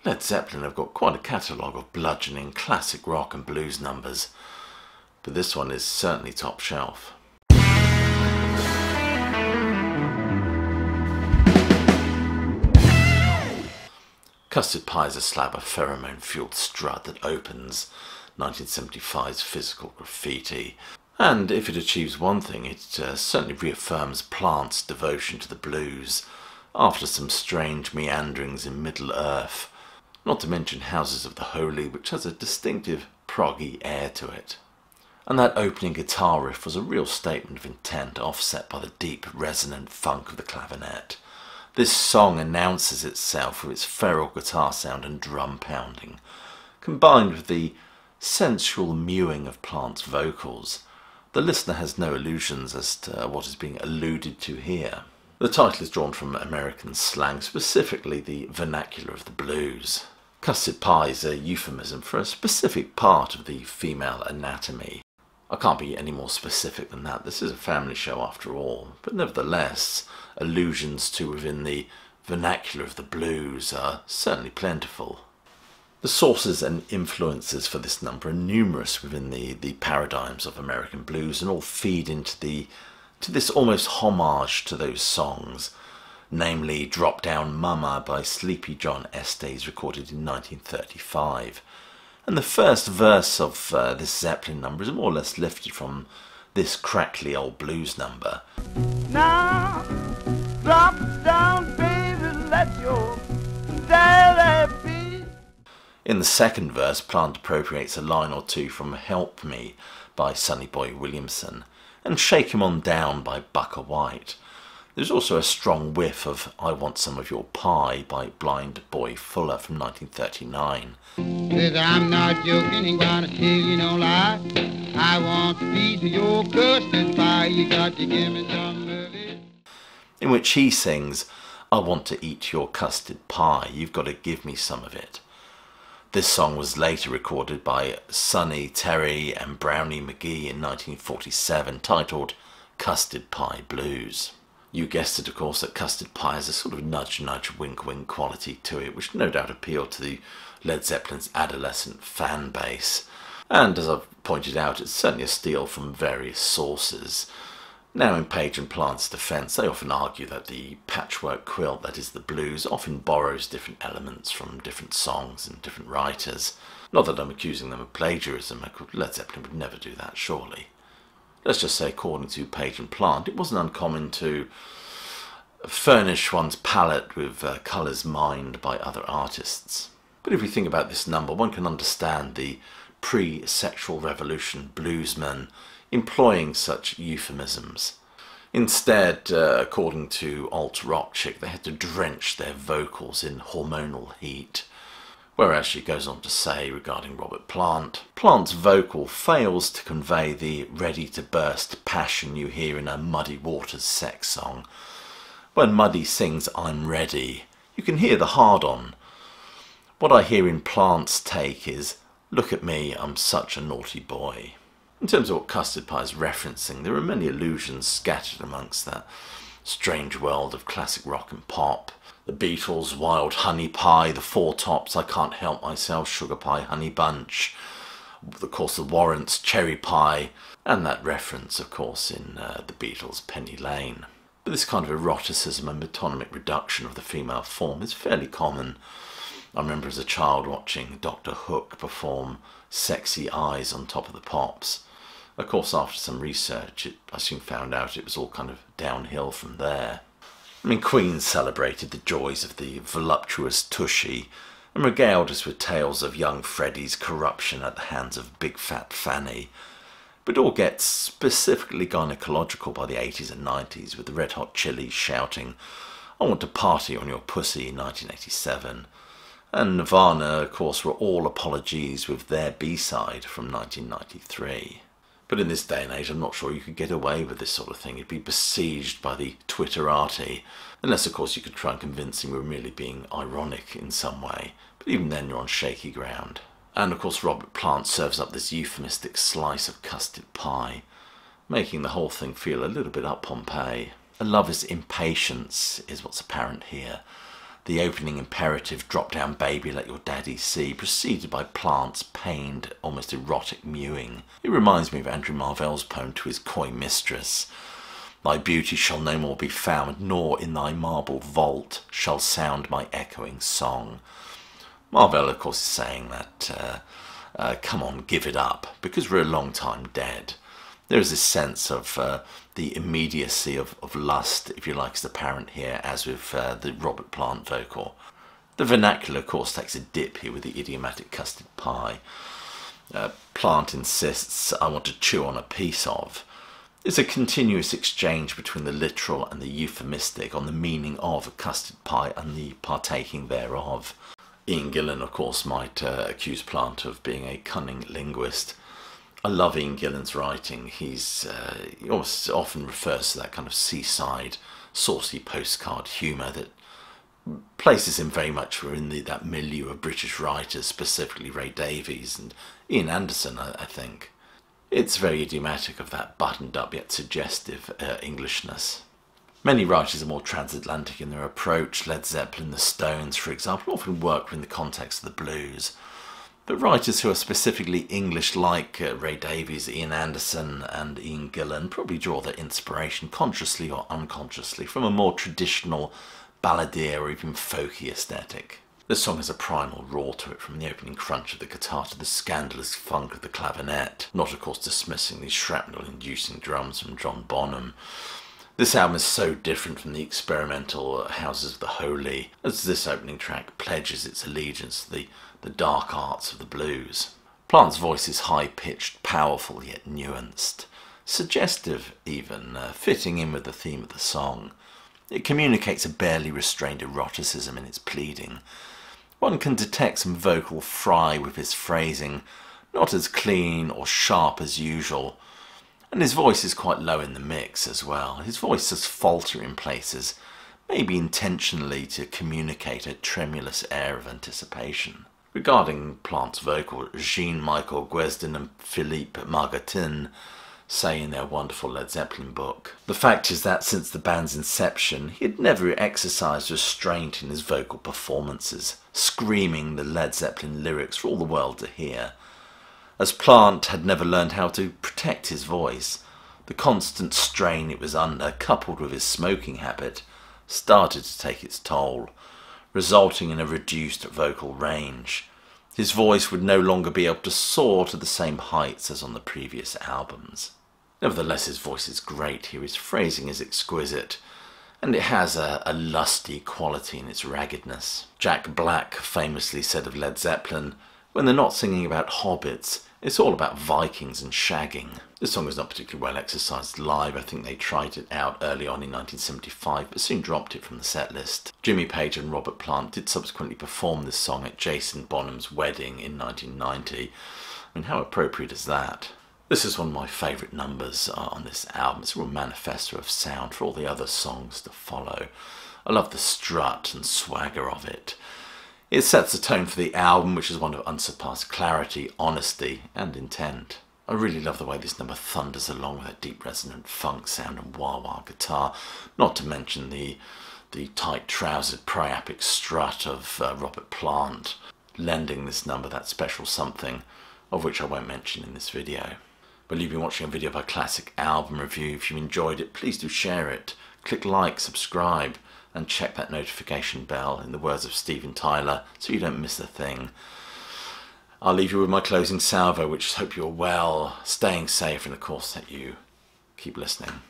Led Zeppelin have got quite a catalogue of bludgeoning classic rock and blues numbers, but this one is certainly top shelf. Custard Pie is a slab of pheromone-fueled strut that opens 1975's Physical Graffiti. And if it achieves one thing, it certainly reaffirms Plant's devotion to the blues after some strange meanderings in Middle-earth, not to mention Houses of the Holy, which has a distinctive proggy air to it. And that opening guitar riff was a real statement of intent, offset by the deep, resonant funk of the clavinet. This song announces itself with its feral guitar sound and drum pounding, combined with the sensual mewing of Plant's vocals. The listener has no illusions as to what is being alluded to here. The title is drawn from American slang, specifically the vernacular of the blues. Custard pie is a euphemism for a specific part of the female anatomy. I can't be any more specific than that. This is a family show after all, but nevertheless, allusions to within the vernacular of the blues are certainly plentiful. The sources and influences for this number are numerous within the paradigms of American blues, and all feed into this almost homage to those songs, namely Drop Down Mama by Sleepy John Estes, recorded in 1935. And the first verse of this Zeppelin number is more or less lifted from this crackly old blues number. Now, drop down, baby, let your daddy be. In the second verse, Plant appropriates a line or two from Help Me by Sonny Boy Williamson and Shake 'Em On Down by Bukka White. There's also a strong whiff of I Want Some of Your Pie by Blind Boy Fuller from 1939. Says I'm not joking, ain't gonna tell you no lie. I want to be to your custard pie. You got to give me some of it. In which he sings, I want to eat your custard pie, you've got to give me some of it. This song was later recorded by Sonny Terry and Brownie McGee in 1947, titled Custard Pie Blues. You guessed it, of course, that Custard Pie has a sort of nudge-nudge, wink-wink quality to it, which no doubt appealed to the Led Zeppelin's adolescent fan base. And as I've pointed out, it's certainly a steal from various sources. Now, in Page and Plant's defence, they often argue that the patchwork quilt that is the blues often borrows different elements from different songs and different writers. Not that I'm accusing them of plagiarism, Led Zeppelin would never do that, surely. Let's just say, according to Page and Plant, it wasn't uncommon to furnish one's palette with colours mined by other artists. But if we think about this number, one can understand the pre-sexual revolution bluesmen employing such euphemisms. Instead, according to alt-rock chick, they had to drench their vocals in hormonal heat. Whereas she goes on to say regarding Robert Plant, Plant's vocal fails to convey the ready-to-burst passion you hear in a Muddy Waters sex song. When Muddy sings I'm ready, you can hear the hard-on. What I hear in Plant's take is, look at me, I'm such a naughty boy. In terms of what Custard Pie is referencing, there are many allusions scattered amongst that strange world of classic rock and pop. The Beatles' Wild Honey Pie, the Four Tops' I Can't Help Myself, Sugar Pie, Honey Bunch, of course the Warrants' Cherry Pie, and that reference, of course, in the Beatles' Penny Lane. But this kind of eroticism and metonymic reduction of the female form is fairly common. I remember as a child watching Dr. Hook perform Sexy Eyes on Top of the Pops. Of course, after some research, I soon found out it was all kind of downhill from there. I mean, Queen celebrated the joys of the voluptuous Tushy and regaled us with tales of young Freddie's corruption at the hands of Big Fat Fanny. But it all gets specifically gynecological by the 80s and 90s, with the Red Hot Chilies shouting, I want to party on your pussy in 1987. And Nirvana, of course, were all apologies with their B-side from 1993. But in this day and age, I'm not sure you could get away with this sort of thing. You'd be besieged by the Twitterati, unless, of course, you could try and convince them you were merely being ironic in some way. But even then, you're on shaky ground. And, of course, Robert Plant serves up this euphemistic slice of custard pie, making the whole thing feel a little bit up Pompeii. A lover's impatience is what's apparent here. The opening imperative, "Drop down baby, let your daddy see," preceded by Plant's pained, almost erotic mewing. It reminds me of Andrew Marvell's poem to his coy mistress. "Thy beauty shall no more be found, nor in thy marble vault shall sound my echoing song." Marvell, of course, is saying that, come on, give it up, because we're a long time dead. There is this sense of the immediacy of lust, if you like, is apparent here, as with the Robert Plant vocal. The vernacular, of course, takes a dip here with the idiomatic custard pie. Plant insists, "I want to chew on a piece of." There's a continuous exchange between the literal and the euphemistic on the meaning of a custard pie and the partaking thereof. Ian Gillan, of course, might accuse Plant of being a cunning linguist. I love Ian Gillan's writing. He often refers to that kind of seaside, saucy postcard humour that places him very much in that milieu of British writers, specifically Ray Davies and Ian Anderson, I think. It's very idiomatic of that buttoned up yet suggestive Englishness. Many writers are more transatlantic in their approach. Led Zeppelin, the Stones, for example, often work within the context of the blues. But writers who are specifically English, like Ray Davies, Ian Anderson and Ian Gillan, probably draw their inspiration, consciously or unconsciously, from a more traditional balladeer or even folky aesthetic. This song has a primal roar to it, from the opening crunch of the guitar to the scandalous funk of the clavinet, not of course dismissing these shrapnel-inducing drums from John Bonham. This album is so different from the experimental Houses of the Holy, as this opening track pledges its allegiance to the dark arts of the blues. Plant's voice is high-pitched, powerful yet nuanced, suggestive even, fitting in with the theme of the song. It communicates a barely restrained eroticism in its pleading. One can detect some vocal fry with his phrasing, not as clean or sharp as usual, and his voice is quite low in the mix as well. His voice does falter in places, maybe intentionally to communicate a tremulous air of anticipation. Regarding Plant's vocal, Jean-Michel Guesdin and Philippe Margatin say in their wonderful Led Zeppelin book, "The fact is that since the band's inception, he had never exercised restraint in his vocal performances, screaming the Led Zeppelin lyrics for all the world to hear. As Plant had never learned how to protect his voice, the constant strain it was under, coupled with his smoking habit, started to take its toll, resulting in a reduced vocal range. His voice would no longer be able to soar to the same heights as on the previous albums." Nevertheless, his voice is great here, his phrasing is exquisite, and it has a lusty quality in its raggedness. Jack Black famously said of Led Zeppelin, "When they're not singing about hobbits, it's all about Vikings and shagging." This song is not particularly well exercised live. I think they tried it out early on in 1975, but soon dropped it from the set list. Jimmy Page and Robert Plant did subsequently perform this song at Jason Bonham's wedding in 1990. I mean, how appropriate is that? This is one of my favourite numbers on this album. It's a real manifesto of sound for all the other songs to follow. I love the strut and swagger of it. It sets the tone for the album, which is one of unsurpassed clarity, honesty and intent. I really love the way this number thunders along with that deep resonant funk sound and wah-wah guitar, not to mention the tight-trousered priapic strut of Robert Plant, lending this number that special something, of which I won't mention in this video. Well, you've been watching a video of our classic album review. If you enjoyed it, please do share it. Click like, subscribe, and check that notification bell, in the words of Steven Tyler, so you don't miss a thing. I'll leave you with my closing salvo, which is hope you're well, staying safe, and of course that you keep listening.